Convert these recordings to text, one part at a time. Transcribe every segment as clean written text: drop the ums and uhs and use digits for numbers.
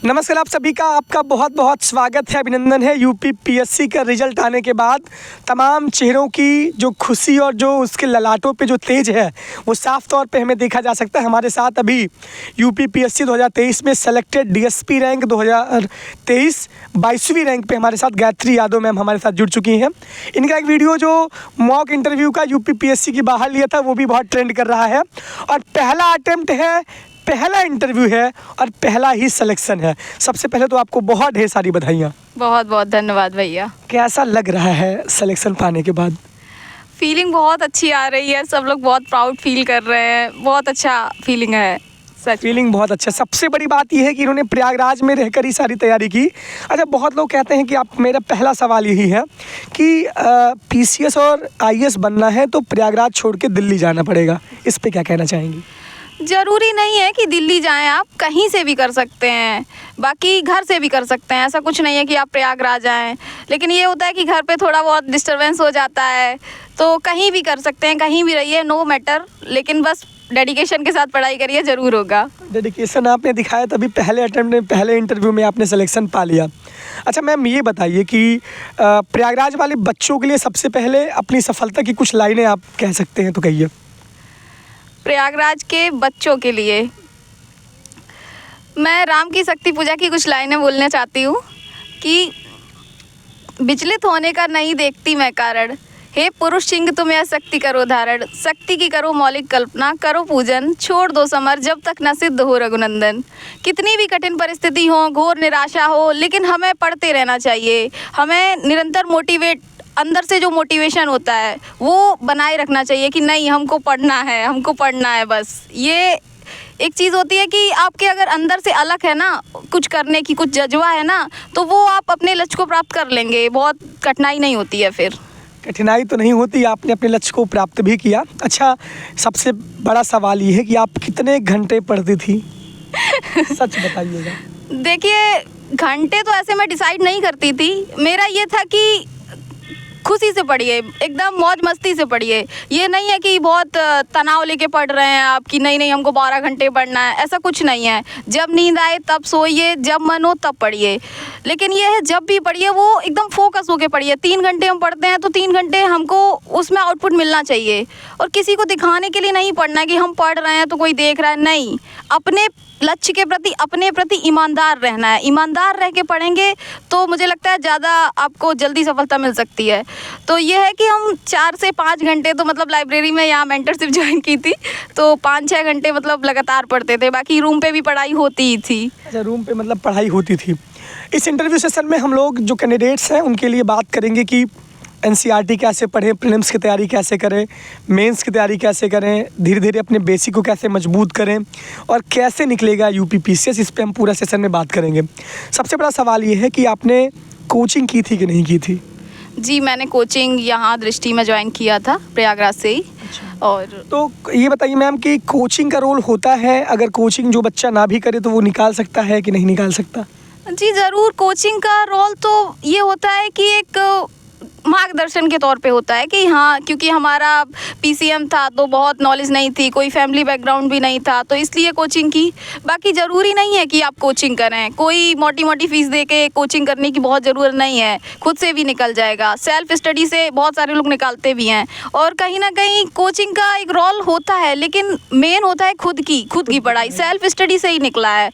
नमस्कार आप सभी का, आपका बहुत बहुत स्वागत है, अभिनंदन है। यूपी पीएससी का रिजल्ट आने के बाद तमाम चेहरों की जो खुशी और जो उसके ललाटों पे जो तेज है वो साफ तौर पे हमें देखा जा सकता है। हमारे साथ अभी यूपी पीएससी 2023 में सेलेक्टेड डीएसपी रैंक 2023 22वीं रैंक पे हमारे साथ गायत्री यादव मैम हमारे साथ जुड़ चुकी हैं। इनका एक वीडियो जो मॉक इंटरव्यू का यूपी पीएससी की बाहर लिया था वो भी बहुत ट्रेंड कर रहा है और पहला अटेम्प्ट है, पहला इंटरव्यू है और पहला ही सिलेक्शन है। सबसे पहले तो आपको बहुत ढेर सारी बधाइयाँ। बहुत बहुत धन्यवाद भैया। कैसा लग रहा है सिलेक्शन पाने के बाद? फीलिंग बहुत अच्छी आ रही है, सब लोग बहुत प्राउड फील कर रहे हैं, बहुत अच्छा फीलिंग है सच। फीलिंग बहुत अच्छा। सबसे बड़ी बात यह है कि इन्होंने प्रयागराज में रहकर ही सारी तैयारी की। अच्छा, बहुत लोग कहते हैं कि आप, मेरा पहला सवाल यही है कि पीसीएस और आईएएस बनना है तो प्रयागराज छोड़ के दिल्ली जाना पड़ेगा, इस पे क्या कहना चाहेंगी? ज़रूरी नहीं है कि दिल्ली जाएं, आप कहीं से भी कर सकते हैं, बाकी घर से भी कर सकते हैं। ऐसा कुछ नहीं है कि आप प्रयागराज आएँ, लेकिन ये होता है कि घर पे थोड़ा बहुत डिस्टर्बेंस हो जाता है, तो कहीं भी कर सकते हैं, कहीं भी रहिए, नो मैटर, लेकिन बस डेडिकेशन के साथ पढ़ाई करिए, ज़रूर होगा। डेडिकेशन आपने दिखाया तभी पहले अटेम्प्ट में, पहले इंटरव्यू में आपने सिलेक्शन पा लिया। अच्छा मैम, ये बताइए कि प्रयागराज वाले बच्चों के लिए सबसे पहले अपनी सफलता की कुछ लाइनें आप कह सकते हैं तो कहिए। प्रयागराज के बच्चों के लिए मैं राम की शक्ति पूजा की कुछ लाइनें बोलना चाहती हूँ कि विचलित होने का नहीं देखती मैं कारण, हे पुरुष सिंह तुम यह शक्ति करो धारण, शक्ति की करो मौलिक कल्पना, करो पूजन, छोड़ दो समर जब तक न सिद्ध हो रघुनंदन। कितनी भी कठिन परिस्थिति हो, घोर निराशा हो, लेकिन हमें पढ़ते रहना चाहिए। हमें निरंतर मोटिवेट, अंदर से जो मोटिवेशन होता है वो बनाए रखना चाहिए कि नहीं, हमको पढ़ना है, हमको पढ़ना है। बस ये एक चीज़ होती है कि आपके अगर अंदर से अलग है ना, कुछ करने की कुछ जज्बा है ना, तो वो आप अपने लक्ष्य को प्राप्त कर लेंगे, बहुत कठिनाई नहीं होती है। फिर कठिनाई तो नहीं होती, आपने अपने लक्ष्य को प्राप्त भी किया। अच्छा, सबसे बड़ा सवाल ये है कि आप कितने घंटे पढ़ती थी? सच बताइएगा। देखिए, घंटे तो ऐसे मैं डिसाइड नहीं करती थी, मेरा ये था कि खुशी से पढ़िए, एकदम मौज मस्ती से पढ़िए। ये नहीं है कि बहुत तनाव लेके पढ़ रहे हैं आप कि नहीं हमको 12 घंटे पढ़ना है, ऐसा कुछ नहीं है। जब नींद आए तब सोइए, जब मन हो तब पढ़िए, लेकिन ये है जब भी पढ़िए वो एकदम फोकस होके पढ़िए। 3 घंटे हम पढ़ते हैं तो 3 घंटे हमको उसमें आउटपुट मिलना चाहिए, और किसी को दिखाने के लिए नहीं पढ़ना है कि हम पढ़ रहे हैं तो कोई देख रहा है, नहीं। अपने लक्ष्य के प्रति, अपने प्रति ईमानदार रहना है। ईमानदार रह के पढ़ेंगे तो मुझे लगता है ज़्यादा आपको जल्दी सफलता मिल सकती है। तो ये है कि हम 4 से 5 घंटे तो मतलब लाइब्रेरी में यहाँ मेंटरशिप ज्वाइन की थी तो 5-6 घंटे मतलब लगातार पढ़ते थे, बाकी रूम पे भी पढ़ाई होती ही थी। अच्छा, रूम पे मतलब पढ़ाई होती थी। इस इंटरव्यू सेशन में हम लोग जो कैंडिडेट्स हैं उनके लिए बात करेंगे कि एनसीईआरटी कैसे पढ़ें, प्रीलिम्स की तैयारी कैसे करें, मेंस की तैयारी कैसे करें, धीरे धीरे अपने बेसिक को कैसे मजबूत करें और कैसे निकलेगा यूपी पीसीएस, इस पे हम पूरा सेशन में बात करेंगे। सबसे बड़ा सवाल ये है कि आपने कोचिंग की थी कि नहीं की थी? जी, मैंने कोचिंग यहाँ दृष्टि में ज्वाइन किया था, प्रयागराज से ही। अच्छा। और तो ये बताइए मैम कि कोचिंग का रोल होता है, अगर कोचिंग जो बच्चा ना भी करे तो वो निकाल सकता है कि नहीं निकाल सकता? जी ज़रूर, कोचिंग का रोल तो ये होता है कि एक मार्गदर्शन के तौर पे होता है कि हाँ, क्योंकि हमारा पीसीएम था तो बहुत नॉलेज नहीं थी, कोई फैमिली बैकग्राउंड भी नहीं था, तो इसलिए कोचिंग की। बाकी ज़रूरी नहीं है कि आप कोचिंग करें, कोई मोटी फीस दे के कोचिंग करने की बहुत ज़रूरत नहीं है, खुद से भी निकल जाएगा। सेल्फ स्टडी से बहुत सारे लोग निकालते भी हैं, और कहीं ना कहीं कोचिंग का एक रोल होता है, लेकिन मेन होता है खुद की पढ़ाई। सेल्फ स्टडी से ही निकला है,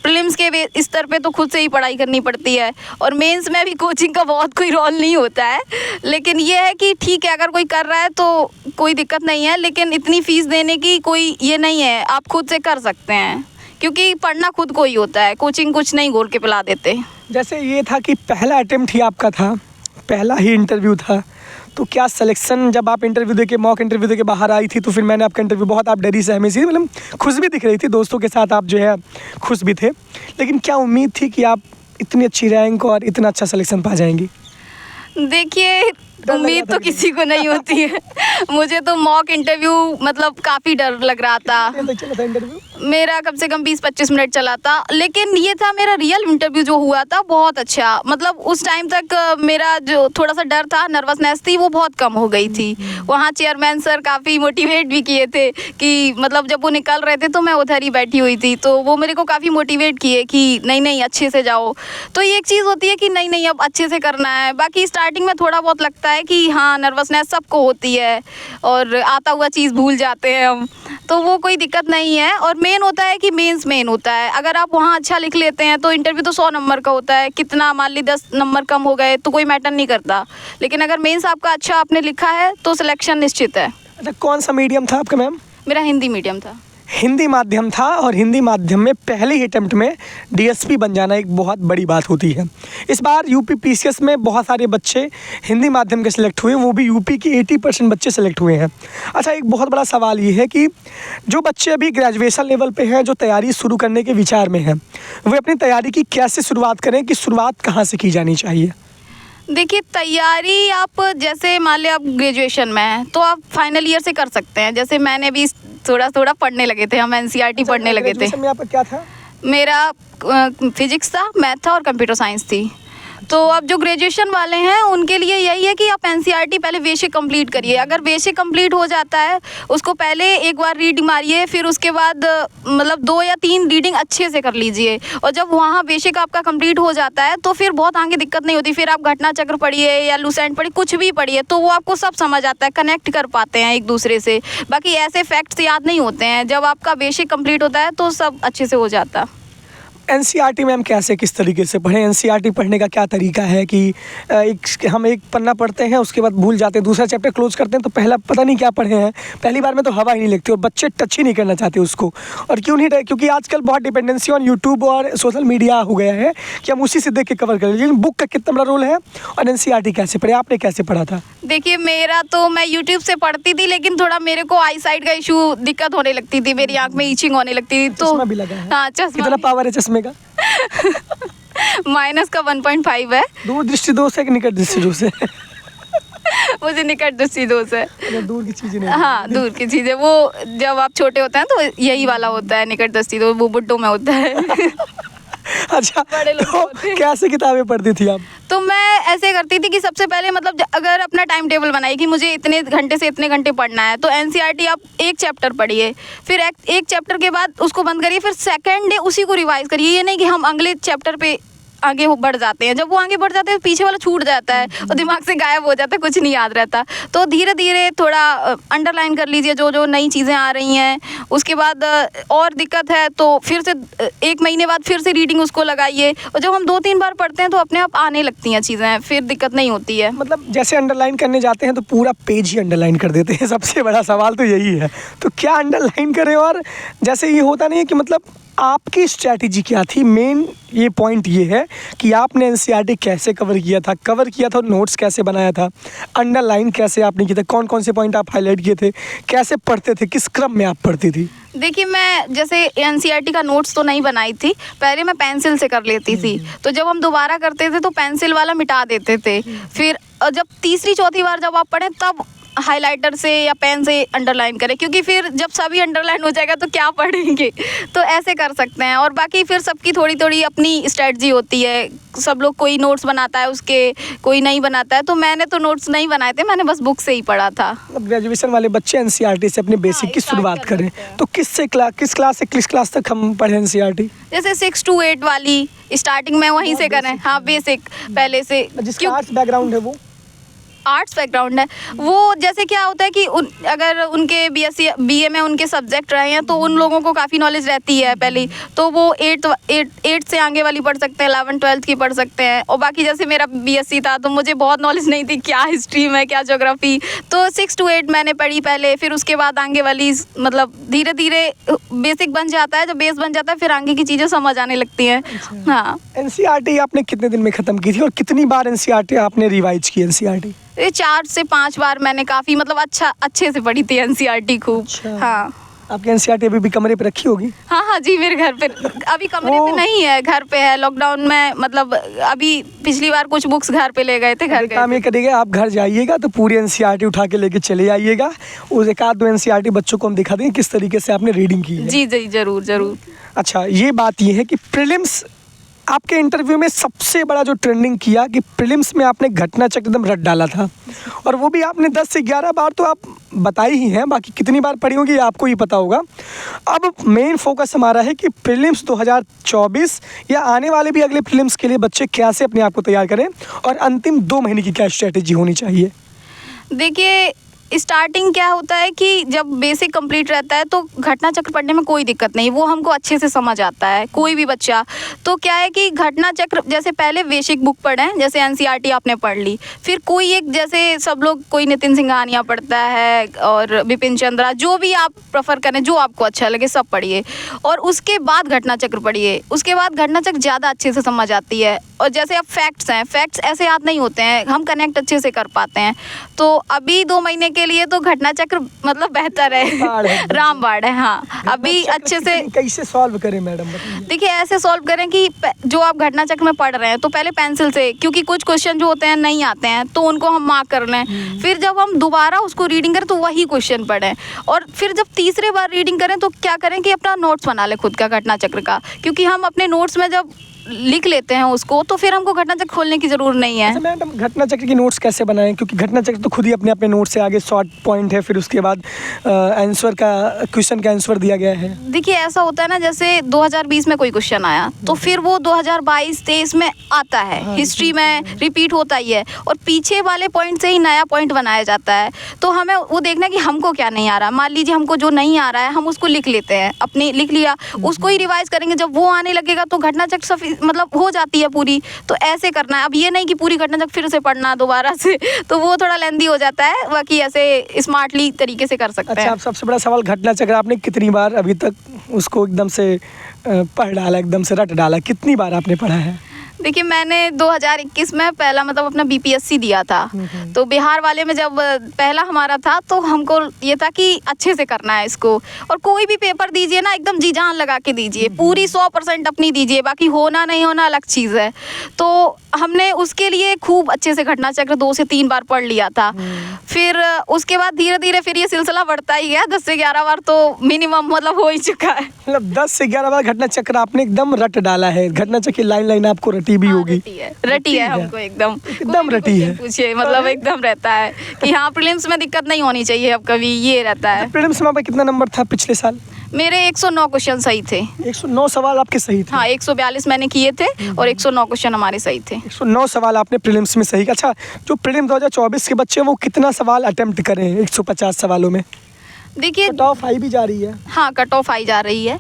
प्रीलिम्स के स्तर पे तो खुद से ही पढ़ाई करनी पड़ती है, और मेंस में भी कोचिंग का बहुत कोई रोल नहीं होता है। लेकिन ये है कि ठीक है, अगर कोई कर रहा है तो कोई दिक्कत नहीं है, लेकिन इतनी फ़ीस देने की कोई ये नहीं है, आप खुद से कर सकते हैं, क्योंकि पढ़ना खुद को ही होता है, कोचिंग कुछ नहीं घोल के पिला देते। जैसे ये था कि पहला अटेम्प्ट ही आपका था, पहला ही इंटरव्यू था, तो क्या सिलेक्शन, जब आप इंटरव्यू देके, मॉक इंटरव्यू देके बाहर आई थी तो फिर मैंने आपका इंटरव्यू, बहुत आप डरी सहमी सी, मतलब खुश भी दिख रही थी, दोस्तों के साथ आप जो है खुश भी थे, लेकिन क्या उम्मीद थी कि आप इतनी अच्छी रैंक और इतना अच्छा सिलेक्शन पा जाएंगी? देखिए, उम्मीद तो किसी को नहीं होती है, मुझे तो मॉक इंटरव्यू मतलब काफ़ी डर लग रहा था। कितने तक चला था इंटरव्यू? मेरा कम से कम 20-25 मिनट चला था, लेकिन ये था मेरा रियल इंटरव्यू जो हुआ था बहुत अच्छा। मतलब उस टाइम तक मेरा जो थोड़ा सा डर था, नर्वसनेस थी, वो बहुत कम हो गई थी। वहाँ चेयरमैन सर काफ़ी मोटिवेट भी किए थे कि मतलब जब वो निकल रहे थे तो मैं उधर ही बैठी हुई थी, तो वो मेरे को काफ़ी मोटिवेट किए कि नहीं नहीं अच्छे से जाओ। तो ये एक चीज़ होती है कि नहीं नहीं अब अच्छे से करना है। बाकी स्टार्टिंग में थोड़ा बहुत लगता है कि हाँ नर्वसनेस सबको होती है और आता हुआ चीज़ भूल जाते हैं हम, तो वो कोई दिक्कत नहीं है। और मेन होता है कि मेंस मेन होता है, अगर आप वहाँ अच्छा लिख लेते हैं तो इंटरव्यू तो 100 नंबर का होता है, कितना मान ली 10 नंबर कम हो गए तो कोई मैटर नहीं करता, लेकिन अगर मेंस आपका अच्छा आपने लिखा है तो सिलेक्शन निश्चित है। अच्छा, कौन सा मीडियम था आपका मैम? मेरा हिंदी मीडियम था। हिंदी माध्यम था, और हिंदी माध्यम में पहले ही अटेम्प्ट में डीएसपी बन जाना एक बहुत बड़ी बात होती है। इस बार यूपी पीसीएस में बहुत सारे बच्चे हिंदी माध्यम के सिलेक्ट हुए, वो भी यूपी के 80% बच्चे सिलेक्ट हुए हैं। अच्छा, एक बहुत बड़ा सवाल ये है कि जो बच्चे अभी ग्रेजुएशन लेवल पे हैं, जो तैयारी शुरू करने के विचार में हैं, वे अपनी तैयारी की कैसे शुरुआत करें, कि शुरुआत कहाँ से की जानी चाहिए? देखिए तैयारी आप जैसे मान लिया आप ग्रेजुएशन में हैं तो आप फाइनल ईयर से कर सकते हैं। जैसे मैंने भी थोड़ा थोड़ा पढ़ने लगे थे, हम एनसीईआरटी पढ़ने लगे थे। ग्रेजुएशन में आपका क्या था? मेरा फिजिक्स था, मैथ था और कंप्यूटर साइंस थी। तो अब जो ग्रेजुएशन वाले हैं उनके लिए यही है कि आप एनसीईआरटी पहले बेसिक कंप्लीट करिए। अगर बेसिक कंप्लीट हो जाता है उसको पहले एक बार रीडिंग मारिए, फिर उसके बाद मतलब 2 या 3 रीडिंग अच्छे से कर लीजिए। और जब वहाँ बेसिक आपका कंप्लीट हो जाता है तो फिर बहुत आगे दिक्कत नहीं होती। फिर आप घटना चक्र पढ़िए या लूसेंट पढ़िए, कुछ भी पढ़िए, तो वो आपको सब समझ आता है, कनेक्ट कर पाते हैं एक दूसरे से। बाकी ऐसे फैक्ट्स याद नहीं होते हैं, जब आपका बेसिक कंप्लीट होता है तो सब अच्छे से हो जाता है। एनसीईआरटी मैम कैसे, किस तरीके से पढ़ें? एनसीईआरटी पढ़ने का क्या तरीका है कि हम एक पन्ना पढ़ते हैं, उसके बाद भूल जाते हैं, दूसरा चैप्टर क्लोज करते हैं तो पहला पता नहीं क्या पढ़े हैं, पहली बार में तो हवा ही नहीं लगती और बच्चे टच ही नहीं करना चाहते उसको। और क्यों नहीं? क्योंकि आजकल बहुत डिपेंडेंसी ऑन यूट्यूब और सोशल मीडिया हो गया है कि हम उसी से देख के कवर करें। लेकिन बुक का कितना बड़ा रोल है, और एनसीईआरटी कैसे पढ़े, आपने कैसे पढ़ा था? देखिए मेरा तो मैं यूट्यूब से पढ़ती थी, लेकिन थोड़ा मेरे को आई साइड का इशू दिक्कत होने लगती थी, मेरी आंख में ईचिंग होने लगती थी। तो चश्मा भी लगा है? हाँ चश्मा। कितना पावर है चश्मे का? माइनस का 1.5 है। दूर दृष्टि दोष है कि निकट दृष्टि दोष है? मुझे निकट दृष्टि दोष है। दूर की चीजें नहीं। हाँ दूर की चीज़ें, वो जब आप छोटे होते हैं तो यही वाला होता है निकट दृष्टि दोष, वो बुड्ढों में होता है। अच्छा, बड़े लोग तो होते हैं। कैसे किताबें पढ़ती थी आप? तो मैं ऐसे करती थी कि सबसे पहले मतलब अगर अपना टाइम टेबल बनाइए कि मुझे इतने घंटे से इतने घंटे पढ़ना है, तो एनसीईआरटी आप एक चैप्टर पढ़िए, फिर एक चैप्टर के बाद उसको बंद करिए, फिर सेकंड डे उसी को रिवाइज करिए। ये नहीं कि हम अगले चैप्टर पे आगे बढ़ जाते हैं, जब वो आगे बढ़ जाते हैं पीछे वाला छूट जाता है और दिमाग से गायब हो जाता है, कुछ नहीं याद रहता। तो धीरे धीरे थोड़ा अंडरलाइन कर लीजिए जो जो नई चीज़ें आ रही हैं। उसके बाद और दिक्कत है तो फिर से 1 महीने बाद फिर से रीडिंग उसको लगाइए, और जब हम 2-3 बार पढ़ते हैं तो अपने आप आने लगती हैं चीज़ें, फिर दिक्कत नहीं होती है। मतलब जैसे अंडरलाइन करने जाते हैं तो पूरा पेज ही अंडरलाइन कर देते हैं, सबसे बड़ा सवाल तो यही है। तो क्या अंडरलाइन करें? और जैसे ये होता नहीं है कि मतलब आपकी स्ट्रैटेजी क्या थी? मेन ये पॉइंट ये है कि आपने एनसीईआरटी कैसे कवर किया था, नोट्स कैसे बनाया था, अंडरलाइन कैसे आपने किया था, कौन कौन से पॉइंट आप हाईलाइट किए थे, कैसे पढ़ते थे, किस क्रम में आप पढ़ती थी? देखिए मैं जैसे एनसीईआरटी का नोट्स तो नहीं बनाई थी, पहले मैं पेंसिल से कर लेती थी। तो जब हम दोबारा करते थे तो पेंसिल वाला मिटा देते थे, फिर जब तीसरी चौथी बार जब आप पढ़ें तब हाइलाइटर से या पेन से अंडरलाइन करें, क्योंकि फिर जब सभी अंडरलाइन हो जाएगा तो क्या पढ़ेंगे। तो ऐसे कर सकते हैं। और बाकी फिर सबकी थोड़ी थोड़ी अपनी स्ट्रेटजी होती है, सब लोग कोई नोट्स बनाता है उसके, कोई नहीं बनाता है। तो मैंने तो नोट्स नहीं बनाए थे, मैंने बस बुक से ही पढ़ा था। मतलब ग्रेजुएशन वाले बच्चे एनसीईआरटी से अपने बेसिक की शुरुआत करें तो किस क्लास से किस क्लास तक हम पढ़ें एनसीईआरटी? जैसे 6 to 8 वाली स्टार्टिंग में वहीं से करें। हाँ बेसिक पहले से। जिसका आर्ट्स बैकग्राउंड है, वो आर्ट्स बैकग्राउंड है, वो जैसे क्या होता है कि अगर उनके बीएससी बीए में उनके सब्जेक्ट रहे हैं तो उन लोगों को काफ़ी नॉलेज रहती है पहले, तो वो 8 से आगे वाली पढ़ सकते हैं, 11 12 की पढ़ सकते हैं। और बाकी जैसे मेरा बीएससी था तो मुझे बहुत नॉलेज नहीं थी क्या हिस्ट्री में क्या ज्योग्राफी, तो 6 to 8 मैंने पढ़ी पहले, फिर उसके बाद आगे वाली मतलब धीरे धीरे बेसिक बन जाता है। जब बेस बन जाता है फिर आगे की चीज़ें समझ आने लगती हैं। हाँ। एनसीईआरटी आपने कितने दिन में ख़त्म की थी और कितनी बार एनसीईआरटी आपने रिवाइज की? एनसीईआरटी ये 4 से 5 बार मैंने काफ़ी मतलब अच्छे से पढ़ी थी एनसीईआरटी खूब। अच्छा। हाँ आपके एनसीईआरटी अभी भी कमरे पे रखी होगी? हाँ हाँ जी, मेरे घर पे अभी कमरे पे नहीं है, घर पे है। लॉकडाउन में मतलब अभी पिछली बार कुछ बुक्स घर पे ले गए थे, घर एक काम ये करिएगा, आप घर जाइएगा तो पूरी एनसीईआरटी उठा के लेके चले आइएगा। उस एक आध दो एनसीईआरटी बच्चों को हम दिखा देंगे किस तरीके से आपने रीडिंग की है। जी जी, जरूर जरूर। अच्छा, ये बात ये है कि प्रीलिम्स आपके इंटरव्यू में सबसे बड़ा जो ट्रेंडिंग किया कि प्रीलिम्स में आपने घटना चक्र एकदम रट डाला था, और वो भी आपने 10 से 11 बार तो आप बताई ही हैं, बाकी कितनी बार पढ़ी होगी आपको ही पता होगा। अब मेन फोकस हमारा है कि प्रीलिम्स 2024 या आने वाले भी अगले प्रीलिम्स के लिए बच्चे कैसे अपने आप को तैयार करें, और अंतिम 2 महीने की क्या स्ट्रेटेजी होनी चाहिए? देखिए, स्टार्टिंग क्या होता है कि जब बेसिक कंप्लीट रहता है तो घटना चक्र पढ़ने में कोई दिक्कत नहीं, वो हमको अच्छे से समझ आता है, कोई भी बच्चा। तो क्या है कि घटना चक्र जैसे पहले बेसिक बुक पढ़ें, जैसे एनसीईआरटी आपने पढ़ ली, फिर कोई एक जैसे सब लोग कोई नितिन सिंघानिया पढ़ता है और बिपिन चंद्रा, जो भी आप प्रेफर करें, जो आपको अच्छा लगे सब पढ़िए, और उसके बाद घटना चक्र पढ़िए। उसके बाद घटना चक्र ज़्यादा अच्छे से समझ आती है। और जैसे अब फैक्ट्स हैं, फैक्ट्स ऐसे याद नहीं होते हैं, हम कनेक्ट अच्छे से कर पाते हैं। तो अभी 2 महीने के लिए तो घटना चक्र मतलब बेहतर है, रामबाण है। हाँ, अभी अच्छे से कैसे सॉल्व करें मैडम? देखिए, ऐसे सॉल्व करें कि जो आप घटना चक्र में पढ़ रहे हैं तो पहले पेंसिल से, क्योंकि कुछ क्वेश्चन जो होते हैं नहीं आते हैं तो उनको हम मार्क कर लें। फिर जब हम दोबारा उसको रीडिंग करें तो वही क्वेश्चन पढ़ें, और फिर जब तीसरे बार रीडिंग करें तो क्या करें कि अपना नोट्स बना लें खुद का घटना चक्र का, क्योंकि हम अपने नोट्स में जब लिख लेते हैं उसको तो फिर हमको घटना चक्र खोलने की ज़रूरत नहीं है। अच्छा मैडम, घटना चक्र की नोट्स कैसे बनाएं? क्योंकि घटना चक्र तो खुद ही अपने अपने नोट्स से आगे शॉर्ट पॉइंट है, फिर उसके बाद आंसर का क्वेश्चन का आंसर दिया गया है। देखिए, ऐसा होता है ना, जैसे 2020 में कोई क्वेश्चन आया तो फिर वो 2022-23 में आता है, हिस्ट्री में रिपीट होता ही है, और पीछे वाले पॉइंट से ही नया पॉइंट बनाया जाता है। तो हमें वो देखना कि हमको क्या नहीं आ रहा। मान लीजिए हमको जो नहीं आ रहा है हम उसको लिख लेते हैं, अपने लिख लिया, उसको ही रिवाइज करेंगे। जब वो आने लगेगा तो घटना चक्र मतलब हो जाती है पूरी। तो ऐसे करना है। अब ये नहीं कि पूरी घटना चक्र फिर से पढ़ना दोबारा से, तो वो थोड़ा लेंदी हो जाता है। बाकी ऐसे स्मार्टली तरीके से कर सकते हैं। अच्छा, आप सबसे बड़ा सवाल, घटना चक्र आपने कितनी बार अभी तक उसको एकदम से पढ़ डाला, एकदम से रट डाला, कितनी बार आपने पढ़ा है? देखिए, मैंने 2021 में पहला मतलब अपना बीपीएससी दिया था, तो बिहार वाले में जब पहला हमारा था तो हमको ये था कि अच्छे से करना है इसको। और कोई भी पेपर दीजिए ना, एकदम जी जान लगा के दीजिए, पूरी 100% अपनी दीजिए, बाकी होना नहीं होना अलग चीज़ है। तो हमने उसके लिए खूब अच्छे से घटना चक्र 2 से 3 बार पढ़ लिया था। फिर उसके बाद धीरे धीरे फिर ये सिलसिला बढ़ता ही गया, 10 से 11 बार तो मिनिमम मतलब हो ही चुका है। मतलब 10 से 11 बार घटना चक्र आपने एकदम रट डाला है। घटना चक्र की लाइन लाइन आपको रटी भी होगी। रटी है हमको एकदम रटी है। पूछिए, मतलब एकदम रहता है कि हाँ, प्रीलिम्स में दिक्कत नहीं होनी चाहिए अब कभी, ये रहता है। प्रीलिम्स में कितना नंबर था पिछले साल? मेरे 109 क्वेश्चन सही थे। 109 सवाल आपके सही थे? हाँ, 142 मैंने किए थे और 109 क्वेश्चन हमारे सही थे। 109 सवाल आपने प्रीलिम्स में सही। अच्छा, जो प्रीलिम्स 2024 के बच्चे हैं वो कितना सवाल अटेम्प्ट करें 150 सवालों में? देखिए, कट ऑफ हाई भी जा रही है। हाँ, कट ऑफ आई जा रही है।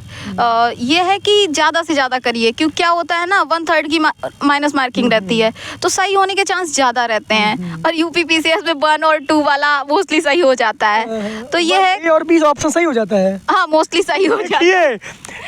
ये है कि ज़्यादा से ज़्यादा करिए, क्योंकि क्या होता है ना, 1/3 की माइनस मार्किंग रहती है, तो सही होने के चांस ज़्यादा रहते हैं। और यूपीपीसीएस में 1 और 2 वाला मोस्टली सही हो जाता है। तो ये है, A और B ऑप्शन सही हो जाता है। हाँ, मोस्टली सही हो जाता है। ये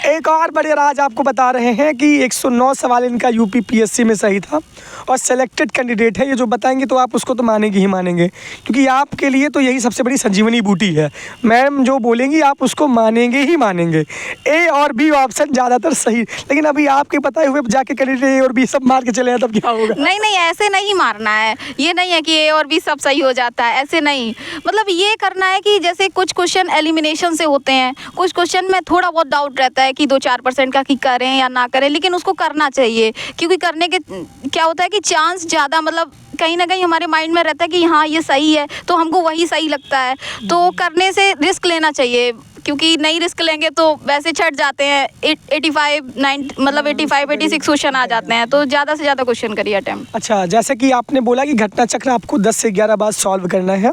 एक और बड़े राज आपको बता रहे हैं कि 109 सवाल इनका यूपीपीएससी में सही था, और सेलेक्टेड कैंडिडेट है। ये जो बताएंगे तो आप उसको तो मानेंगे ही मानेंगे, क्योंकि आपके लिए तो यही सबसे बड़ी संजीवनी बूटी है। मैम जो बोलेंगी आप उसको मानेंगे ही मानेंगे। ए और बी ऑप्शन ज़्यादातर सही, लेकिन अभी आपके बताए हुए जाके कैंडिडेट ए और बी सब मार के चले हैं तब क्या होगा? नहीं नहीं, ऐसे नहीं मारना है। ये नहीं है कि ए और बी सब सही हो जाता है, ऐसे नहीं। मतलब ये करना है कि जैसे कुछ क्वेश्चन एलिमिनेशन से होते हैं, कुछ क्वेश्चन में थोड़ा बहुत डाउट रहता है कि 2-4% का कि करें या ना करें, लेकिन उसको करना चाहिए। क्योंकि करने के क्या होता है कि चांस ज़्यादा, मतलब कहीं ना कहीं हमारे माइंड में रहता है कि हाँ ये सही है, तो हमको वही सही लगता है। तो करने से रिस्क लेना चाहिए, क्योंकि नहीं रिस्क लेंगे तो वैसे छट जाते हैं। 85-86 क्वेश्चन आ जाते हैं। तो ज़्यादा से ज़्यादा क्वेश्चन करिए अटेम्प्ट। अच्छा, जैसे कि आपने बोला कि घटना चक्र आपको 10 से 11 बार सॉल्व करना है।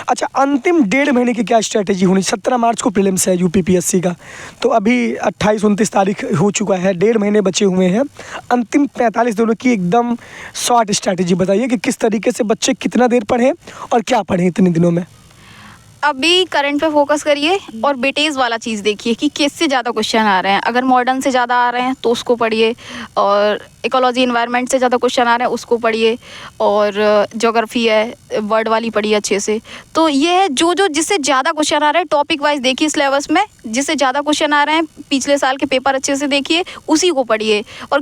अच्छा, अंतिम 1.5 महीने की क्या स्ट्रेटेजी होनी? 17 मार्च को प्रीलिम्स है यूपीपीएससी का, तो अभी 28-29 तारीख हो चुका है, 1.5 महीने बचे हुए हैं। अंतिम 45 दिनों की एकदम शॉर्ट स्ट्रेटेजी बताइए कि किस तरीके से बच्चे कितना देर पढ़ें और क्या पढ़ें इतने दिनों में। अभी करंट पे फोकस करिए और बेटेज वाला चीज़ देखिए कि किससे ज़्यादा क्वेश्चन आ रहे हैं। अगर मॉडर्न से ज़्यादा आ रहे हैं तो उसको पढ़िए, और इकोलॉजी इन्वायरमेंट से ज़्यादा क्वेश्चन आ रहे हैं उसको पढ़िए, और ज्योग्राफी है वर्ड वाली पढ़िए अच्छे से। तो ये है जो जो जिससे ज़्यादा क्वेश्चन आ रहा है टॉपिक वाइज देखिए सिलेबस में, जिससे ज़्यादा क्वेश्चन आ रहे हैं पिछले साल के पेपर अच्छे से देखिए, उसी को पढ़िए। और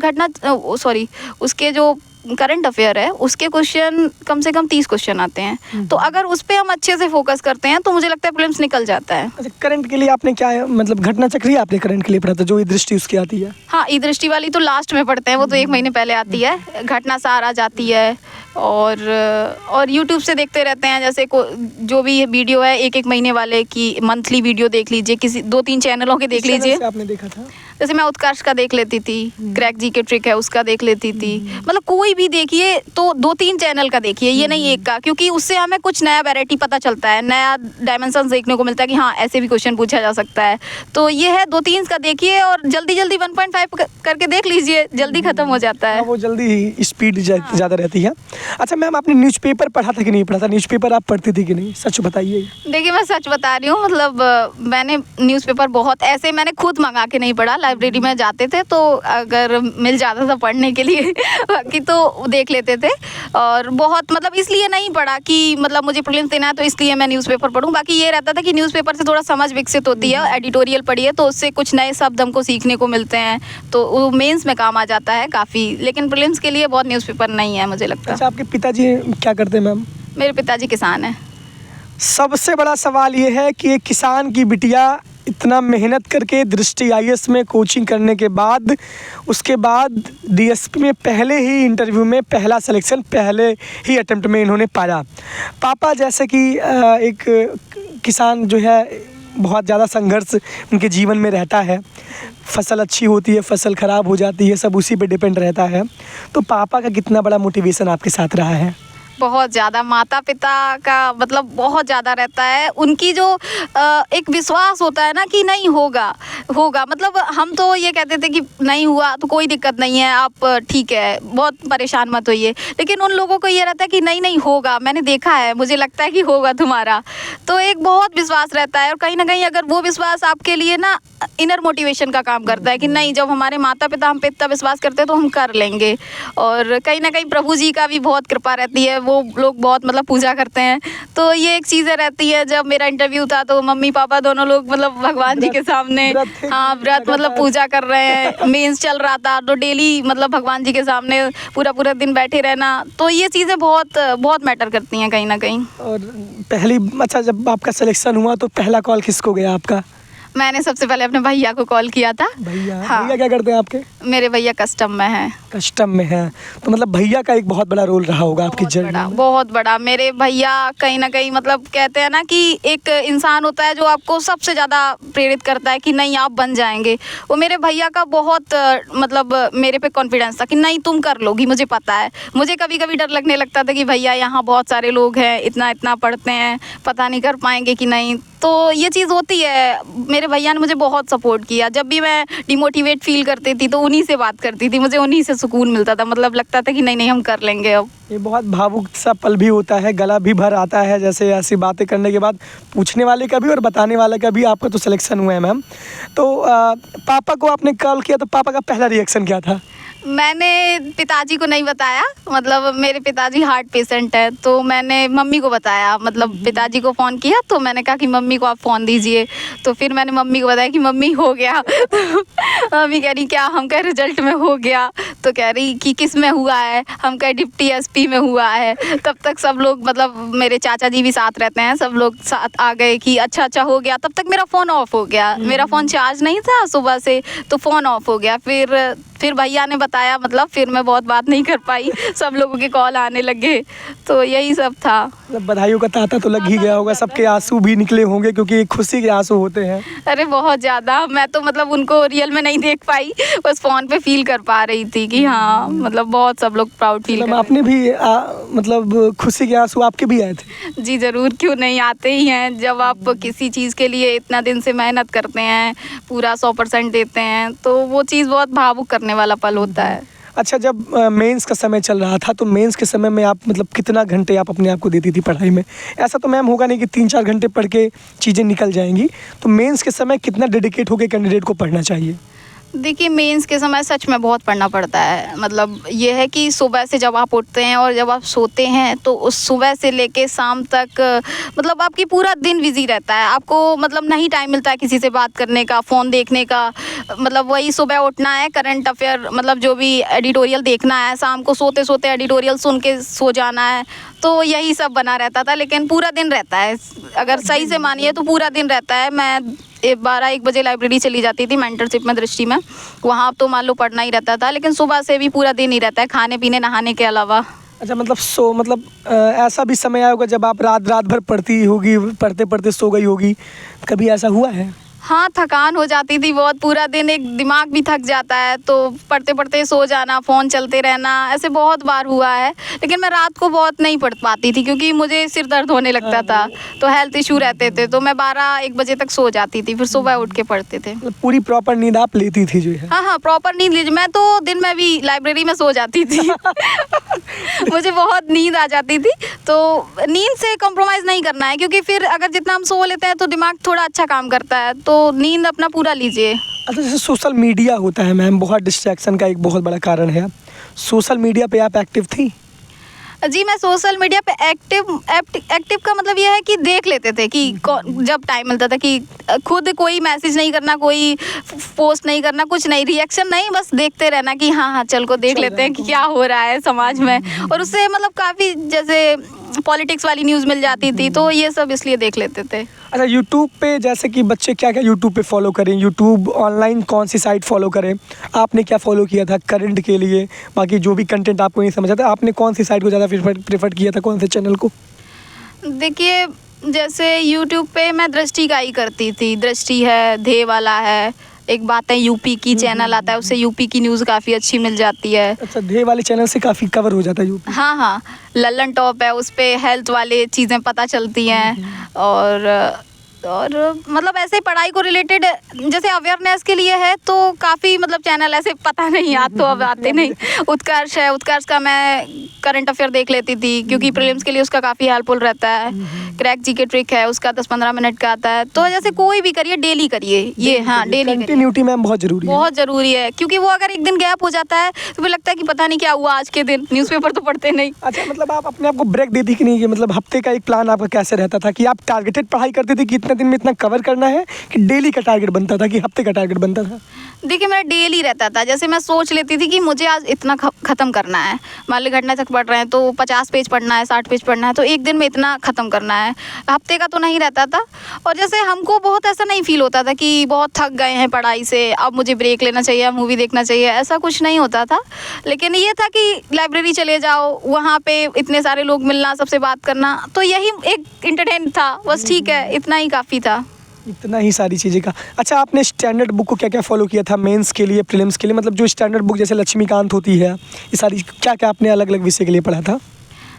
उसके जो करंट अफेयर है उसके क्वेश्चन कम से कम 30 क्वेश्चन आते हैं, तो अगर उस पर हम अच्छे से फोकस करते हैं तो मुझे लगता है प्रीलिम्स निकल जाता है। अच्छा, करंट के लिए आपने क्या है, मतलब घटना चक्र ही आपने करंट के लिए पढ़ा था, जो ये दृष्टि उसकी आती है? हाँ, ई दृष्टि वाली तो लास्ट में पढ़ते हैं, वो तो 1 महीने पहले आती है। घटना सार आ जाती है, और यूट्यूब से देखते रहते हैं, जैसे जो भी वीडियो है 1-1 महीने वाले की मंथली वीडियो देख लीजिए, किसी 2-3 चैनलों के देख लीजिए। आपने देखा था? जैसे मैं उत्कर्ष का देख लेती थी, क्रैक जी के ट्रिक है उसका देख लेती थी, मतलब कोई भी देखिए तो 2-3 चैनल का देखिए, ये नहीं एक का, क्योंकि उससे हमें कुछ नया वैरायटी पता चलता है, नया डायमेंशन देखने को मिलता है कि हाँ ऐसे भी क्वेश्चन पूछा जा सकता है। तो ये है 2-3 का देखिए, और जल्दी 1.5 करके देख लीजिए, जल्दी खत्म हो जाता है। वो जल्दी स्पीड ज़्यादा रहती है। अच्छा मैम, आपने न्यूज़पेपर पढ़ा था कि नहीं पढ़ा था? न्यूज़पेपर आप पढ़ती थी कि नहीं, सच बताइए। देखिए मैं सच बता रही हूँ, मतलब मैंने न्यूज़पेपर बहुत ऐसे मैंने खुद मंगा के नहीं पढ़ा, लाइब्रेरी में जाते थे तो अगर मिल जाता था पढ़ने के लिए बाकी तो देख लेते थे, और बहुत मतलब इसलिए नहीं पढ़ा कि मतलब मुझे प्रीलिम्स देना है तो इसलिए मैं न्यूज़पेपर पढूं। बाकी ये रहता था कि न्यूज़पेपर से थोड़ा समझ विकसित होती है, एडिटोरियल पढ़िए तो उससे कुछ नए शब्द हमको सीखने को मिलते हैं, तो वो मेंस में काम आ जाता है काफ़ी, लेकिन प्रीलिम्स के लिए बहुत न्यूज़पेपर नहीं है मुझे लगता है। अच्छा, आपके पिताजी क्या करते हैं मैम? मेरे पिताजी किसान हैं। सबसे बड़ा सवाल ये है कि एक किसान की बिटिया इतना मेहनत करके दृष्टि IAS में कोचिंग करने के बाद, उसके बाद DSP में पहले ही इंटरव्यू में पहला सिलेक्शन पहले ही अटेम्प्ट में इन्होंने पाया। पापा जैसे कि एक किसान जो है, बहुत ज़्यादा संघर्ष उनके जीवन में रहता है, फसल अच्छी होती है, फसल ख़राब हो जाती है, सब उसी पे डिपेंड रहता है। तो पापा का कितना बड़ा मोटिवेशन आपके साथ रहा है? बहुत ज़्यादा, माता पिता का मतलब बहुत ज़्यादा रहता है, उनकी जो एक विश्वास होता है ना कि नहीं होगा, मतलब हम तो ये कहते थे कि नहीं हुआ तो कोई दिक्कत नहीं है, आप ठीक है, बहुत परेशान मत होइए, लेकिन उन लोगों को ये रहता है कि नहीं होगा, मैंने देखा है, मुझे लगता है कि होगा तुम्हारा, तो एक बहुत विश्वास रहता है। और कहीं ना कहीं अगर वो विश्वास आपके लिए ना इनर मोटिवेशन का काम करता है कि नहीं, जब हमारे माता पिता हम पे इतना विश्वास करते हैं तो हम कर लेंगे। और कहीं ना कहीं प्रभु जी का भी बहुत कृपा रहती है, वो लोग बहुत मतलब पूजा करते हैं, तो ये एक चीज़ें रहती है। जब मेरा इंटरव्यू था तो मम्मी पापा दोनों लोग मतलब भगवान जी के सामने, हाँ व्रत मतलब पूजा कर रहे हैं, मेंस चल रहा था तो डेली मतलब भगवान जी के सामने पूरा दिन बैठे रहना, तो ये चीज़ें बहुत मैटर करती हैं कहीं ना कहीं। और अच्छा, जब आपका सिलेक्शन हुआ तो पहला कॉल किसको गया आपका? मैंने सबसे पहले अपने भैया को कॉल किया था। भैया? हाँ। भैया क्या करते हैं आपके? मेरे भैया कस्टम में हैं। कस्टम में हैं, तो मतलब भैया का एक बहुत बड़ा रोल रहा होगा आपकी जर्नी में। बहुत बड़ा। मेरे भैया कहीं ना कहीं मतलब कहते हैं ना कि एक इंसान होता है जो आपको सबसे ज़्यादा प्रेरित करता है कि नहीं आप बन जाएंगे, वो मेरे भैया का बहुत मतलब मेरे पे कॉन्फिडेंस था कि नहीं तुम कर लोगी, मुझे पता है। मुझे कभी कभी डर लगने लगता था कि भैया यहाँ बहुत सारे लोग हैं, इतना पढ़ते हैं, पता नहीं कर पाएंगे कि नहीं, तो ये चीज़ होती है। मेरे भैया ने मुझे बहुत सपोर्ट किया, जब भी मैं डिमोटिवेट फील करती थी तो उन्हीं से बात करती थी, मुझे उन्हीं से सुकून मिलता था, मतलब लगता था कि नहीं हम कर लेंगे। अब ये बहुत भावुक सा पल भी होता है, गला भी भर आता है, जैसे ऐसी बातें करने के बाद पूछने वाले का भी और बताने वाले का भी। आपका तो सिलेक्शन हुआ है मैम, तो पापा को आपने कॉल किया तो पापा का पहला रिएक्शन क्या था? मैंने पिताजी को नहीं बताया, मतलब मेरे पिताजी हार्ट पेशेंट है, तो मैंने मम्मी को बताया, मतलब पिताजी को फ़ोन किया तो मैंने कहा कि मम्मी को आप फ़ोन दीजिए, तो फिर मैंने मम्मी को बताया कि मम्मी हो गया। मम्मी कह रही क्या? हम कह रिजल्ट में हो गया, तो कह रही कि किस में हुआ है? हम कह डिप्टी SP में हुआ है। तब तक सब लोग मतलब मेरे चाचा जी भी साथ रहते हैं, सब लोग साथ आ गए कि अच्छा हो गया। तब तक मेरा फ़ोन ऑफ हो गया, मेरा फ़ोन चार्ज नहीं था सुबह से, तो फ़ोन ऑफ हो गया। फिर भैया ने बताया, मतलब फिर मैं बहुत बात नहीं कर पाई, सब लोगों के कॉल आने लगे, तो यही सब था। मतलब बधाइयों का तांता तो लग ही गया होगा, सबके आंसू भी निकले होंगे क्योंकि खुशी के आंसू होते हैं। अरे बहुत ज़्यादा, मैं तो मतलब उनको रियल में नहीं देख पाई, बस फ़ोन पे फील कर पा रही थी कि हाँ मतलब बहुत सब लोग प्राउड फील कर। आपने भी मतलब खुशी के आंसू आपके भी आए थे? जी ज़रूर, क्यों नहीं, आते ही हैं। जब आप किसी चीज़ के लिए इतना दिन से मेहनत करते हैं, पूरा 100% देते हैं, तो वो चीज़ बहुत भावुक करने वाला पल होता है। अच्छा, जब मेंस का समय चल रहा था तो मेंस के समय में आप मतलब कितना घंटे आप अपने आप को देती थी पढ़ाई में? ऐसा तो मैम होगा नहीं कि 3-4 घंटे पढ़ के चीज़ें निकल जाएंगी, तो मेंस के समय कितना डेडिकेट होकर कैंडिडेट को पढ़ना चाहिए? देखिए मेंस के समय सच में बहुत पढ़ना पड़ता है। मतलब ये है कि सुबह से जब आप उठते हैं और जब आप सोते हैं तो उस सुबह से लेके शाम तक मतलब आपकी पूरा दिन बिजी रहता है। आपको मतलब नहीं टाइम मिलता है किसी से बात करने का, फ़ोन देखने का। मतलब वही सुबह उठना है, करंट अफेयर मतलब जो भी एडिटोरियल देखना है, शाम को सोते सोते एडिटोरियल सुन के सो जाना है, तो यही सब बना रहता था। लेकिन पूरा दिन रहता है, अगर सही से मानिए तो पूरा दिन रहता है। मैं 12-1 बजे लाइब्रेरी चली जाती थी मेंटरशिप में दृष्टि में, वहाँ तो मान लो पढ़ना ही रहता था। लेकिन सुबह से भी पूरा दिन ही रहता है, खाने पीने नहाने के अलावा। अच्छा, मतलब ऐसा भी समय आया होगा जब आप रात भर पढ़ती होगी, पढ़ते पढ़ते सो गई होगी, कभी ऐसा हुआ है? हाँ, थकान हो जाती थी बहुत, पूरा दिन एक दिमाग भी थक जाता है, तो पढ़ते पढ़ते सो जाना, फ़ोन चलते रहना, ऐसे बहुत बार हुआ है। लेकिन मैं रात को बहुत नहीं पढ़ पाती थी क्योंकि मुझे सिर दर्द होने लगता था, तो हेल्थ इशू रहते थे, तो मैं 12-1 बजे तक सो जाती थी, फिर सुबह उठ के पढ़ते थे। मतलब पूरी प्रॉपर नींद आप लेती थी जो है? हाँ, प्रॉपर नींद लीजिए। मैं तो दिन में भी लाइब्रेरी में सो जाती थी। मुझे बहुत नींद आ जाती थी, तो नींद से कॉम्प्रोमाइज़ नहीं करना है, क्योंकि फिर अगर जितना हम सो लेते हैं तो दिमाग थोड़ा अच्छा काम करता है, तो नींद अपना पूरा लीजिए। अच्छा, जैसे सोशल मीडिया होता है मैम, बहुत डिस्ट्रैक्शन का एक बहुत बड़ा कारण है। सोशल मीडिया पे आप एक्टिव थी? जी, मैं सोशल मीडिया पे एक्टिव का मतलब ये है कि देख लेते थे कि जब टाइम मिलता था कि खुद कोई मैसेज नहीं करना, कोई पोस्ट नहीं करना, कुछ नहीं, रिएक्शन नहीं, बस देखते रहना कि हाँ चल को देख लेते हैं कि क्या हो रहा है समाज में। और उससे मतलब काफ़ी जैसे पॉलिटिक्स वाली न्यूज़ मिल जाती थी, तो ये सब इसलिए देख लेते थे। अच्छा, यूट्यूब पे जैसे कि बच्चे क्या क्या यूट्यूब पे फॉलो करें, यूट्यूब ऑनलाइन कौन सी साइट फॉलो करें? आपने क्या फॉलो किया था करंट के लिए? बाकी जो भी कंटेंट आपको नहीं समझ आता, आपने कौन सी साइट को ज़्यादा प्रेफर किया था, कौन से चैनल को? देखिए, जैसे यूट्यूब पे मैं दृष्टि का ही करती थी। दृष्टि है, धे वाला है, एक बात है यूपी की चैनल आता है, उससे यूपी की न्यूज़ काफ़ी अच्छी मिल जाती है। अच्छा, धे वाले चैनल से काफ़ी कवर हो जाता है यूपी? हाँ, लल्लन टॉप है, उस पे हेल्थ वाले चीज़ें पता चलती हैं। और मतलब ऐसे पढ़ाई को रिलेटेड जैसे अवेयरनेस के लिए है तो काफ़ी मतलब चैनल ऐसे पता नहीं, याद तो अब आते नहीं। उत्कर्ष है, उत्कर्ष का मैं करंट अफेयर देख लेती थी क्योंकि प्रीलिम्स के लिए उसका काफ़ी हेल्पफुल रहता है। क्रैक जीके ट्रिक है, उसका 10-15 मिनट का आता है। तो जैसे कोई भी करिए, डेली करिए ये। हाँ, डेली कंटिन्यूटी मैम बहुत ज़रूरी है। बहुत ज़रूरी है, क्योंकि वो अगर एक दिन गैप हो जाता है तो फिर लगता है कि पता नहीं क्या हुआ आज के दिन, न्यूज़पेपर तो पढ़ते नहीं। अच्छा, मतलब आप अपने आप को ब्रेक देती कि नहीं? कि मतलब हफ्ते का एक प्लान आपका कैसे रहता था कि आप टारगेटेड पढ़ाई करते थे कि इतने दिन में इतना कवर करना है, कि डेली का टारगेट बनता था कि हफ्ते का टारगेट बनता था? देखिए, मेरा डेली रहता था। जैसे मैं सोच लेती थी कि मुझे आज इतना ख़त्म करना है, मान ली घटना चक्र पढ़ रहे हैं तो 50 पेज पढ़ना है, 60 पेज पढ़ना है, तो एक दिन में इतना ख़त्म करना है। हफ्ते का तो नहीं रहता था। और जैसे हमको बहुत ऐसा नहीं फील होता था कि बहुत थक गए हैं पढ़ाई से, अब मुझे ब्रेक लेना चाहिए, मूवी देखना चाहिए, ऐसा कुछ नहीं होता था। लेकिन ये था कि लाइब्रेरी चले जाओ, वहाँ पे इतने सारे लोग मिलना, सबसे बात करना, तो यही एक इंटरटेन था बस। ठीक है, इतना ही काफ़ी था। इतना ही सारी चीज़ें का। अच्छा, आपने स्टैंडर्ड बुक को क्या क्या फॉलो किया था मेंस के लिए, प्रीलिम्स के लिए? मतलब जो स्टैंडर्ड बुक जैसे लक्ष्मीकांत होती है, ये सारी क्या क्या आपने अलग अलग विषय के लिए पढ़ा था?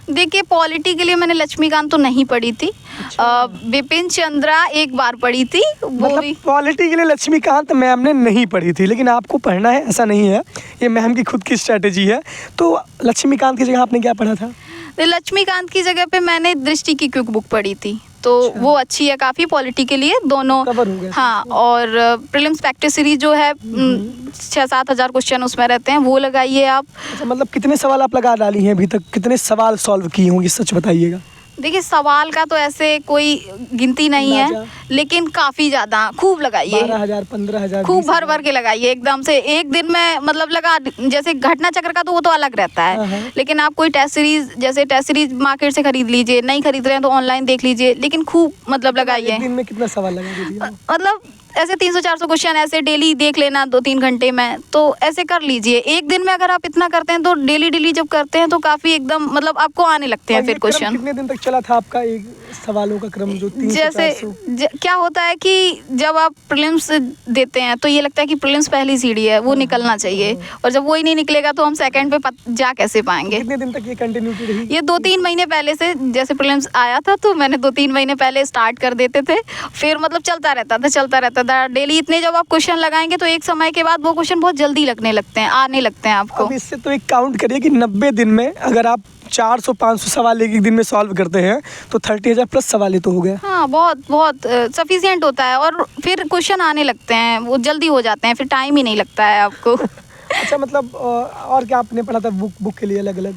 देखिए, पॉलिटी के लिए मैंने लक्ष्मीकांत तो नहीं पढ़ी थी। बिपिन चंद्रा एक बार पढ़ी थी, वो मतलब भी। पॉलिटी के लिए लक्ष्मीकांत मैम ने नहीं पढ़ी थी, लेकिन आपको पढ़ना है ऐसा नहीं है, ये मैम की खुद की स्ट्रैटेजी है। तो लक्ष्मीकांत की जगह आपने क्या पढ़ा था? लक्ष्मीकांत की जगह पे मैंने दृष्टि की क्विक बुक पढ़ी थी, तो वो अच्छी है काफ़ी पॉलिटी के लिए, दोनों कवर हो गया। हाँ, और प्रीलिम्स प्रैक्टिस सीरीज जो है 6-7 हज़ार क्वेश्चन उसमें रहते हैं, वो लगाइए आप। अच्छा, मतलब कितने सवाल आप लगा डाली हैं अभी तक? कितने सवाल सॉल्व किए होंगे, सच बताइएगा? देखिए, सवाल का तो ऐसे कोई गिनती नहीं है, लेकिन काफ़ी ज़्यादा खूब लगाइए। 12,000 15,000 खूब भर भर के लगाइए एकदम से एक दिन में। मतलब लगा, जैसे घटना चक्र का तो वो तो अलग रहता है, लेकिन आप कोई टेस्ट सीरीज, जैसे टेस्ट सीरीज मार्केट से खरीद लीजिए, नहीं खरीद रहे हैं तो ऑनलाइन देख लीजिए, लेकिन खूब मतलब लगाइए। दिन में कितना सवाल लगा दीजिए? मतलब ऐसे 300-400 क्वेश्चन ऐसे डेली देख लेना 2-3 घंटे में, तो ऐसे कर लीजिए एक दिन में। अगर आप इतना करते हैं तो डेली जब करते हैं तो काफ़ी एकदम मतलब आपको आने लगते हैं फिर क्वेश्चन। कितने दिन तक चला था आपका एक सवालों का क्रम जो 300-400? जैसे क्या होता है कि जब आप प्रीलिम्स देते हैं तो ये लगता है कि प्रीलिम्स पहली सीढ़ी है, वो निकलना चाहिए, और जब वो ही नहीं निकलेगा तो हम सेकंड पे जा कैसे पाएंगे। कितने दिन तक ये कंटिन्यूटी रही? ये 2-3 महीने पहले से, जैसे प्रीलिम्स आया था तो मैंने 2-3 महीने पहले स्टार्ट कर देते थे, फिर मतलब चलता रहता था डेली। इतने जब आप क्वेश्चन लगाएंगे तो एक समय के बाद वो क्वेश्चन बहुत जल्दी लगने लगते हैं, आने लगते हैं आपको। अब इससे तो एक काउंट करिए कि 90 दिन में अगर आप 400-500 सवाल एक दिन में सॉल्व करते हैं तो 30,000 प्लस सवाल ही तो हो गया। हाँ, बहुत सफिशिएंट होता है, और फिर क्वेश्चन आने लगते हैं, वो जल्दी हो जाते हैं, फिर टाइम ही नहीं लगता है आपको। अच्छा, मतलब और क्या आपने पढ़ा था बुक के लिए अलग अलग?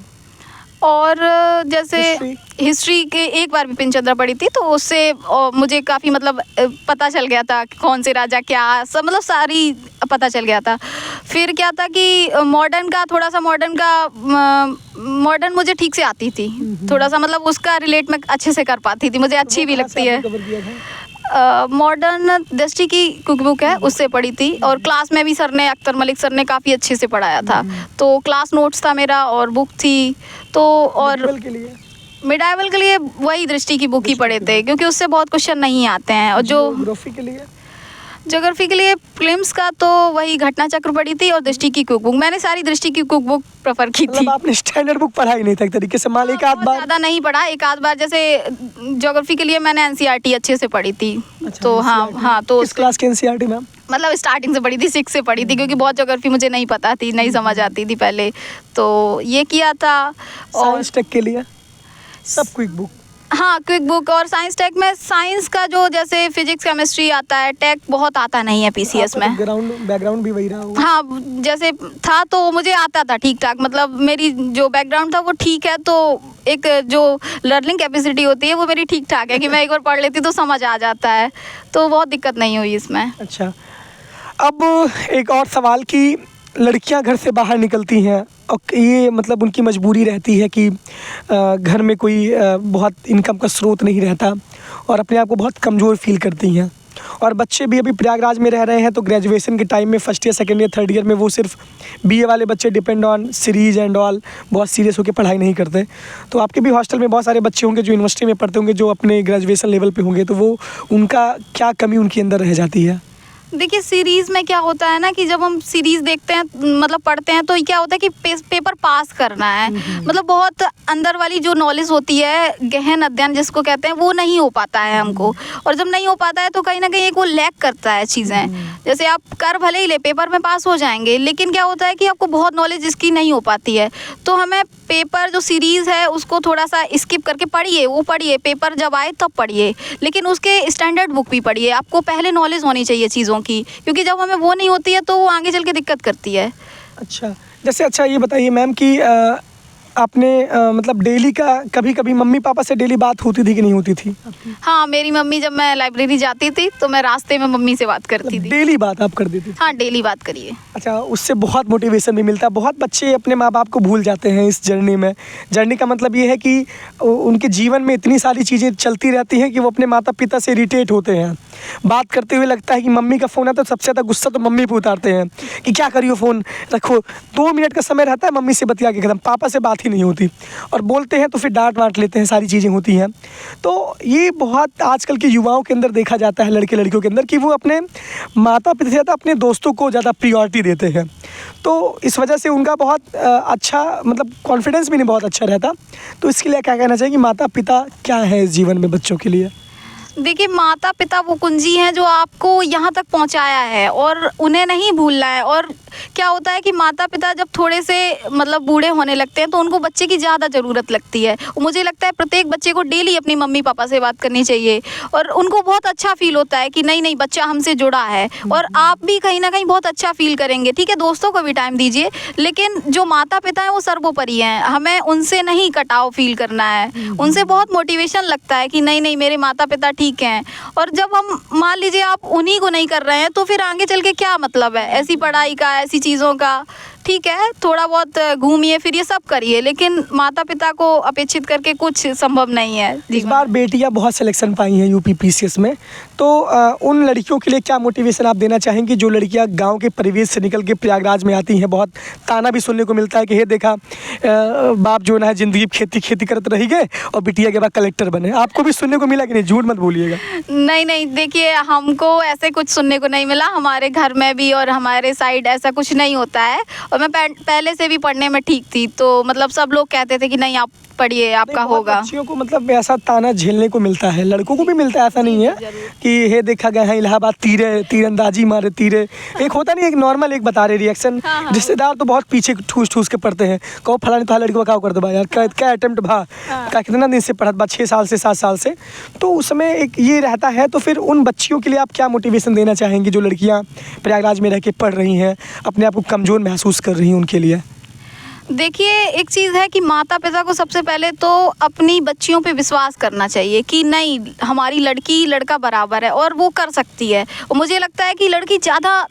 और जैसे हिस्ट्री के एक बार विपिन चंद्र पढ़ी थी, तो उससे मुझे काफ़ी मतलब पता चल गया था कि कौन से राजा क्या सब, मतलब सारी पता चल गया था। फिर क्या था कि मॉडर्न मुझे ठीक से आती थी, थोड़ा सा मतलब उसका रिलेट मैं अच्छे से कर पाती थी, मुझे अच्छी भी लगती है। मॉडर्न दृष्टि की कुक बुक है, उससे पढ़ी थी, और क्लास में भी अख्तर मलिक सर ने काफ़ी अच्छे से पढ़ाया था, तो क्लास नोट्स था मेरा और बुक थी। तो और मिडाइवल के लिए वही दृष्टि की बुक ही पढ़े थे, क्योंकि उससे बहुत क्वेश्चन नहीं आते हैं। और जो ज्योग्राफी के लिए प्रीलिम्स का तो वही घटना चक्र पढ़ी थी और दृष्टि की कुक बुक। मैंने सारी दृष्टि की कुक बुक प्रेफर की थी। आपने स्टैंडर्ड बुक पढ़ा ही नहीं था एक तरीके से? मान एक आध बार ज़्यादा नहीं पढ़ा, एक आध बार, जैसे ज्योग्राफी के लिए मैंने एनसीईआरटी अच्छे से पढ़ी थी। अच्छा, तो हाँ तो किस क्लास की एनसीईआरटी मैम? मतलब स्टार्टिंग से पढ़ी थी, 6 से पढ़ी थी, क्योंकि बहुत ज्योग्राफी मुझे नहीं पता थी, नहीं समझ आती थी पहले, तो ये किया था। और साइंस टेक के लिए सब क्विक बुक? हाँ, क्विक बुक। और साइंस टेक में साइंस का जो जैसे फिजिक्स केमिस्ट्री आता है, टेक बहुत आता नहीं है पीसीएस में। बैकग्राउंड भी वही रहा होगा? हाँ, जैसे था तो मुझे आता था ठीक ठाक, मतलब मेरी जो बैकग्राउंड था वो ठीक है, तो एक जो लर्निंग कैपेसिटी होती है वो मेरी ठीक ठाक है कि मैं एक बार पढ़ लेती तो समझ आ जाता है, तो बहुत दिक्कत नहीं हुई इसमें। अच्छा, अब एक और सवाल कि लड़कियां घर से बाहर निकलती हैं और ये मतलब उनकी मजबूरी रहती है कि घर में कोई बहुत इनकम का स्रोत नहीं रहता और अपने आप को बहुत कमज़ोर फील करती हैं, और बच्चे भी अभी प्रयागराज में रह रहे हैं, तो ग्रेजुएशन के टाइम में first year, second year, third year में वो सिर्फ बीए वाले बच्चे depend on series and all, बहुत सीरियस होकर पढ़ाई नहीं करते। तो आपके भी हॉस्टल में बहुत सारे बच्चे होंगे जो यूनिवर्सिटी में पढ़ते होंगे, जो अपने ग्रेजुएशन लेवल पे होंगे, तो वो उनका क्या कमी उनके अंदर रह जाती है? देखिए, सीरीज़ में क्या होता है ना कि जब हम सीरीज़ देखते हैं, मतलब पढ़ते हैं, तो क्या होता है कि पेपर पास करना है, मतलब बहुत अंदर वाली जो नॉलेज होती है, गहन अध्ययन जिसको कहते हैं, वो नहीं हो पाता है हमको। और जब नहीं हो पाता है तो कहीं ना कहीं एक वो लैक करता है चीज़ें। जैसे आप कर भले ही ले, पेपर में पास हो जाएंगे, लेकिन क्या होता है कि आपको बहुत नॉलेज इसकी नहीं हो पाती है। तो हमें पेपर जो सीरीज़ है उसको थोड़ा सा स्किप करके पढ़िए, पेपर जब आए तब पढ़िए, लेकिन उसके स्टैंडर्ड बुक भी पढ़िए। आपको पहले नॉलेज होनी चाहिए चीज़ों की, क्योंकि जब हमें वो नहीं होती है तो वो आगे चल के दिक्कत करती है। अच्छा, जैसे अच्छा ये बताइए मैम कि आपने मतलब डेली का कभी कभी मम्मी पापा से डेली बात होती थी कि नहीं होती थी? हाँ, मेरी मम्मी, जब मैं लाइब्रेरी जाती थी तो मैं रास्ते में मम्मी से बात करती थी। डेली बात आप कर देती थी? हाँ, डेली बात करिए। अच्छा, उससे बहुत मोटिवेशन भी मिलता है। बहुत बच्चे अपने माँ बाप को भूल जाते हैं इस जर्नी में। जर्नी का मतलब ये है कि उनके जीवन में इतनी सारी चीज़ें चलती रहती हैं कि वो अपने माता पिता से इरिटेट होते हैं। बात करते हुए लगता है कि मम्मी का फ़ोन है तो सबसे ज़्यादा गुस्सा तो मम्मी पे उतारते हैं कि क्या करियो, फ़ोन रखो। 2 मिनट का समय रहता है, मम्मी से बतिया के खत्म, पापा से बात ही नहीं होती, और बोलते हैं तो फिर डांट वाट लेते हैं, सारी चीज़ें होती हैं। तो ये बहुत आजकल के युवाओं के अंदर देखा जाता है, लड़के लड़कियों के अंदर, कि वो अपने माता पिता से ज़्यादा अपने दोस्तों को ज़्यादा प्रियोरिटी देते हैं। तो इस वजह से उनका बहुत अच्छा मतलब कॉन्फिडेंस भी नहीं बहुत अच्छा रहता। तो इसके लिए क्या कहना चाहिए कि माता पिता क्या है इस जीवन में बच्चों के लिए? देखिए, माता पिता वो कुंजी हैं जो आपको यहाँ तक पहुँचाया है, और उन्हें नहीं भूलना है। और क्या होता है कि माता पिता जब थोड़े से मतलब बूढ़े होने लगते हैं तो उनको बच्चे की ज़्यादा ज़रूरत लगती है। मुझे लगता है प्रत्येक बच्चे को डेली अपनी मम्मी पापा से बात करनी चाहिए, और उनको बहुत अच्छा फील होता है कि नहीं बच्चा हमसे जुड़ा है, और आप भी कहीं ना कहीं बहुत अच्छा फील करेंगे। ठीक है, दोस्तों को भी टाइम दीजिए, लेकिन जो माता पिता हैं वो सर्वोपरि हैं, हमें उनसे नहीं कटाव फील करना है। उनसे बहुत मोटिवेशन लगता है कि नहीं मेरे माता पिता ठीक हैं। और जब हम मान लीजिए आप उन्हीं को नहीं कर रहे हैं तो फिर आगे चल के क्या मतलब है ऐसी पढ़ाई का, ऐसी चीज़ों का। ठीक है, थोड़ा बहुत घूमिए फिरिए सब करिए, लेकिन माता पिता को अपेक्षित करके कुछ संभव नहीं है इस जीवन बार में। बेटियां बहुत सिलेक्शन पाई हैं यूपी पीसीएस में, तो उन लड़कियों के लिए क्या मोटिवेशन आप देना चाहेंगी जो लड़कियां गांव के परिवेश से निकल के प्रयागराज में आती हैं? बहुत ताना भी सुनने को मिलता है कि ये देखा बाप जो ना है ज़िंदगी खेती खेती करते रह गए और बिटिया के बाद कलेक्टर बने। आपको भी सुनने को मिला कि नहीं? झूठ मत बोलिएगा। नहीं नहीं, देखिए हमको ऐसे कुछ सुनने को नहीं मिला, हमारे घर में भी और हमारे साइड ऐसा कुछ नहीं होता है। और मैं पहले से भी पढ़ने में ठीक थी, तो मतलब सब लोग कहते थे कि नहीं आप पढ़िए, आपका नहीं, बहुत होगा। बच्चियों को मतलब ऐसा ताना झेलने को मिलता है, लड़कों को भी मिलता है, ऐसा नहीं है कि ये देखा गया है इलाहाबाद तीरंदाजी मारे तीरे, एक होता नहीं, एक नॉर्मल एक बता रहे रिएक्शन। हाँ। रिश्तेदार तो बहुत पीछे ठूस ठूस के पढ़ते हैं, कहो फलाने तो लड़की को क्या कर दो यार, क्या अटेम्प्ट भा क्या कितना दिन से पढ़त बा, 6 साल से 7 साल से, तो उसमें एक ये रहता है। तो फिर उन बच्चियों के लिए आप क्या मोटिवेशन देना चाहेंगे जो लड़कियाँ प्रयागराज में रह के पढ़ रही हैं, अपने आप को कमज़ोर महसूस कर रही हैं, उनके लिए? देखिए एक चीज़ है कि माता पिता को सबसे पहले तो अपनी बच्चियों पे विश्वास करना चाहिए कि नहीं, हमारी लड़की लड़का बराबर है और वो कर सकती है। और मुझे लगता है कि लड़की ज़्यादा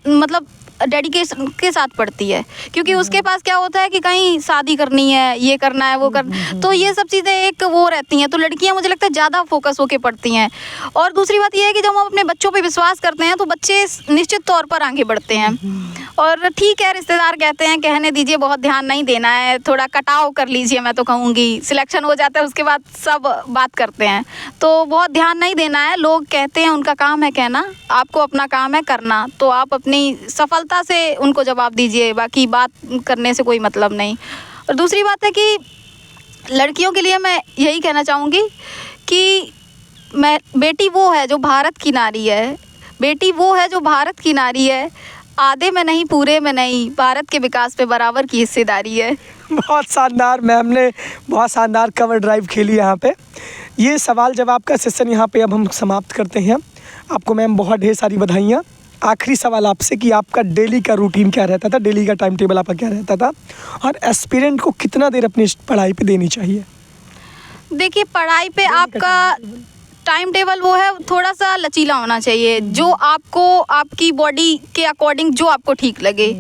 मतलब डेडिकेशन के साथ पढ़ती है, क्योंकि उसके पास क्या होता है कि कहीं शादी करनी है, ये करना है, वो करना, तो ये सब चीज़ें एक वो रहती हैं। तो लड़कियां मुझे लगता है ज़्यादा फोकस होके पढ़ती हैं। और दूसरी बात ये है कि जब हम अपने बच्चों पे विश्वास करते हैं तो बच्चे निश्चित तौर पर आगे बढ़ते हैं। और ठीक है, रिश्तेदार कहते हैं कहने दीजिए, बहुत ध्यान नहीं देना है, थोड़ा कटाव कर लीजिए, मैं तो कहूँगी सिलेक्शन हो जाता है उसके बाद सब बात करते हैं, तो बहुत ध्यान नहीं देना है। लोग कहते हैं, उनका काम है कहना, आपको अपना काम है करना, तो आप अपनी सफलता से उनको जवाब दीजिए, बाकी बात करने से कोई मतलब नहीं। और दूसरी बात है कि लड़कियों के लिए मैं यही कहना चाहूँगी कि बेटी वो है जो भारत की नारी है, बेटी वो है जो भारत की नारी है, आधे में नहीं पूरे में नहीं, भारत के विकास पे बराबर की हिस्सेदारी है। बहुत शानदार, मैम ने बहुत शानदार कवर ड्राइव खेली यहाँ पे। ये सवाल जवाब का सेशन यहाँ पे अब हम समाप्त करते हैं। आपको मैम बहुत ढेर सारी बधाइयाँ। आखिरी सवाल आपसे कि आपका डेली का रूटीन क्या रहता था, डेली का टाइम टेबल आपका क्या रहता था, और एस्पिरेंट को कितना देर अपनी पढ़ाई पे देनी चाहिए? देखिए पढ़ाई पे आपका टाइम टेबल वो है, थोड़ा सा लचीला होना चाहिए, जो आपको आपकी बॉडी के अकॉर्डिंग जो आपको ठीक लगे,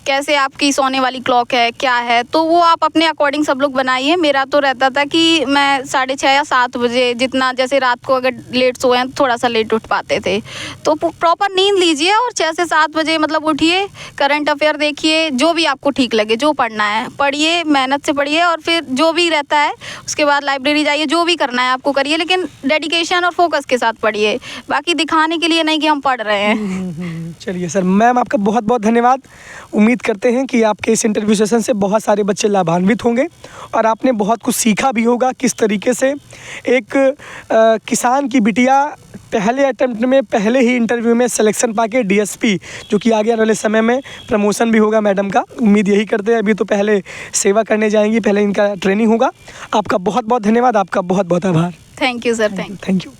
कैसे आपकी सोने वाली क्लॉक है, क्या है, तो वो आप अपने अकॉर्डिंग सब लोग बनाइए। मेरा तो रहता था कि मैं 6:30 या 7 बजे, जितना जैसे रात को अगर लेट सोए हैं थोड़ा सा लेट उठ पाते थे, तो प्रॉपर नींद लीजिए और 6 से 7 बजे मतलब उठिए, करंट अफेयर देखिए, जो भी आपको ठीक लगे, जो पढ़ना है पढ़िए, मेहनत से पढ़िए, और फिर जो भी रहता है उसके बाद लाइब्रेरी जाइए, जो भी करना है आपको करिए, लेकिन डेडिकेशन और फोकस के साथ पढ़िए, बाकी दिखाने के लिए नहीं कि हम पढ़ रहे हैं। चलिए सर, मैम आपका बहुत बहुत धन्यवाद। उम्मीद करते हैं कि आपके इस इंटरव्यू सेशन से बहुत सारे बच्चे लाभान्वित होंगे और आपने बहुत कुछ सीखा भी होगा, किस तरीके से एक किसान की बिटिया पहले अटेम्प्ट में, पहले ही इंटरव्यू में सिलेक्शन पाके डीएसपी, जो कि आगे आने वाले समय में प्रमोशन भी होगा मैडम का, उम्मीद यही करते हैं। अभी तो पहले सेवा करने जाएंगी, पहले इनका ट्रेनिंग होगा। आपका बहुत बहुत धन्यवाद, आपका बहुत बहुत आभार। Thank you sir, thank you. Thank you.